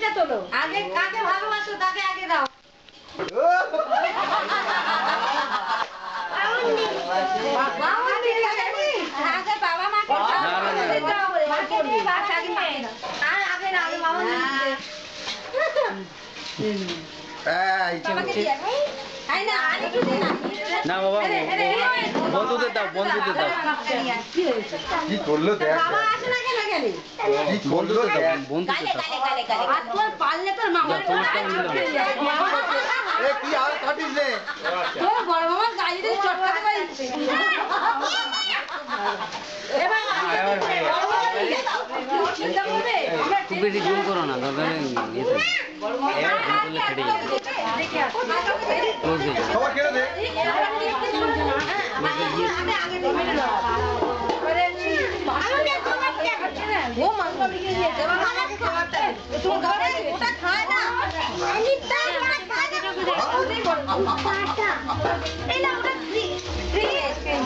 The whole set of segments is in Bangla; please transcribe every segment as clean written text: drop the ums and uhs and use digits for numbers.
ছবিটা তোলো। আগে কাকে ভালোবাসো তাকে আগে দাও। বাবা মাকে না বাবা বন্ধুদের দাও বন্ধুদের দাও কি করলো দেখ বাবা আসে না কেন গেলে কি করলো দেখ বন্ধুদের দাও আর তোর পারলে তোর মামার এ কি আর কাটিস রে তোর বড় মামার গাড়িতে চটকাতে পারিস এবার চিন্তা করবে খুব বেশি জোর করো না দরকার নেই বড় মামা করলে ফেটে যাবে ক্লোজ হয়ে যাবে খবর কেড়ে দে ও মাংস বিক্রি দিয়েছে তোমার ঘরে ওটা খায় না আমি তাই ওটা খায় না এই না ওটা ফ্রি ফ্রি আইসক্রিম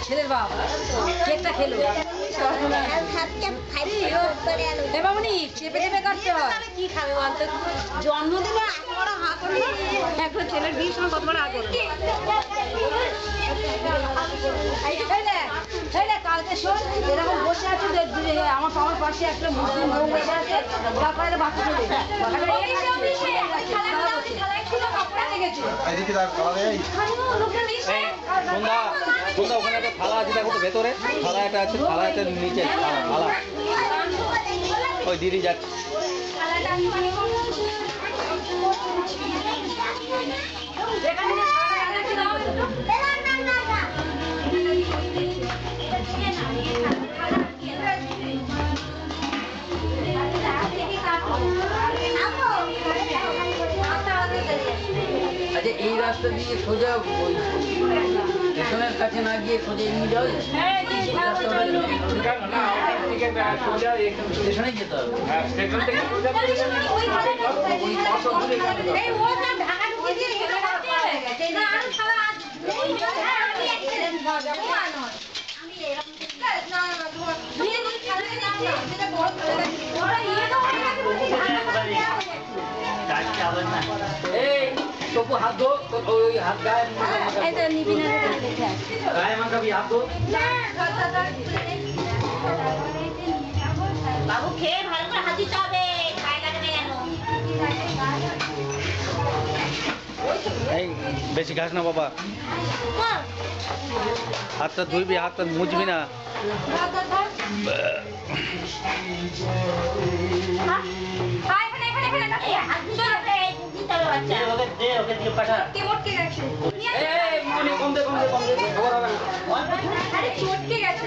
ছেলের বাপ কেকটা খেলো মামনি চেপে চেপে কাটতে হয় কি খাবে বলতো জন্মদিনে এত বড় হাত করে একটা ছেলের বিয়ের সময় কত বড় হাত করে কালকে শোন এরকম বসে আছে আমার সবার পাশে একটা মুসলিম বউ বসে আছে তারপরে বাচ্চা চলে এদিকে তার খাওয়া দেয় সন্ধ্যা সন্ধ্যা ওখানে একটা থালা আছে দেখো তো ভেতরে থালা একটা আছে থালা একটা নিচে থালা ওই দিদি যাচ্ছে আচ্ছা এই রাস্তা দিয়ে সোজা ওই স্টেশনের কাছে না গিয়ে সোজা এমনি যাও স্টেশনে যেতে হবে তবু হাত দো ওই হাত গায়ে গায়ে মাখাবি হাত দো বাবু খেয়ে ভালো করে হাত দিতে হবে খায় লাগবে কেন এই বেশি খাস না বাবা হাতটা ধুইবি হাতটা মুছবি না চটকে গেছে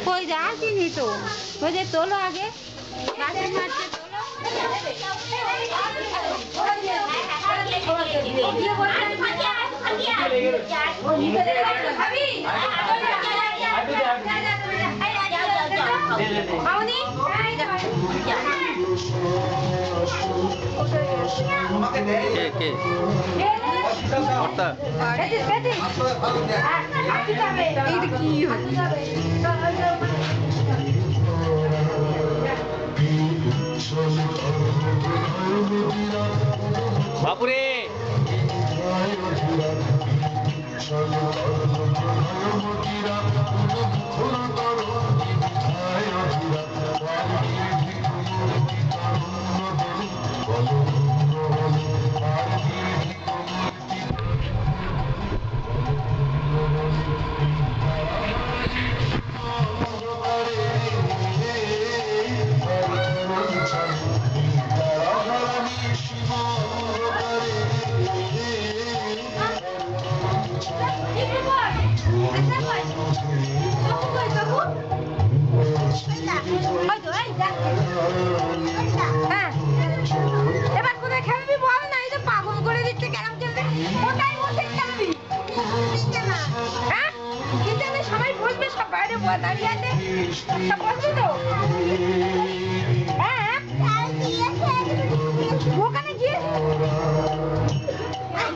कोई जाती नहीं तो मुझे तोलो आगे কে কর্তা বাপুরে হ্যাঁ এবার কোথায় খেলবি বল না, এই যে পাগল করে দিচ্ছে ক্যারাম খেলতে। কোথায় বসে খেলবি? হ্যাঁ কিচেনে সবাই বসবে, সব বাইরে দাঁড়িয়ে আছে, সব বসবে তো। হ্যাঁ ওখানে গিয়ে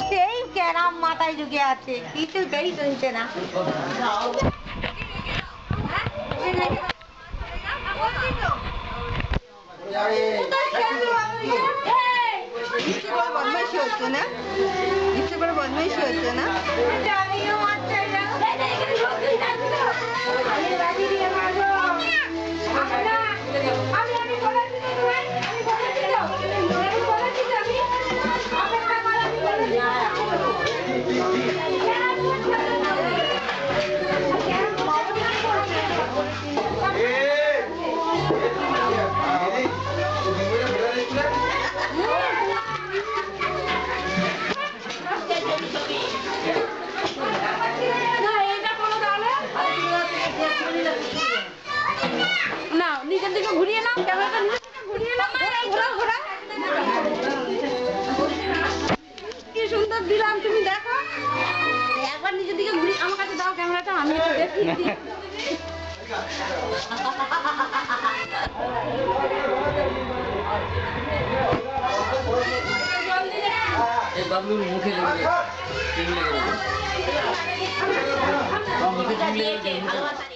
সেই ক্যারাম মাথায় ঢুকে আছে, কিছুতেই চলছে না। বদমাইশি হচ্ছে না, ইচ্ছে করে বদমাইশি হচ্ছে না। না নিজের দিকে ঘুরিয়ে নাও, ক্যামেরাটা নিজের দিকে ঘুরিয়ে নাও, ঘোরা ঘোরা। কি সুন্দর দিলাম, তুমি দেখো একবার নিজের দিকে ঘুরিয়ে আমার কাছে দাও ক্যামেরাটা, আমি একটু দেখি। এই বাবলুর মুখে লেগে গেছে। মুখে দিয়েছে ভালোবাসা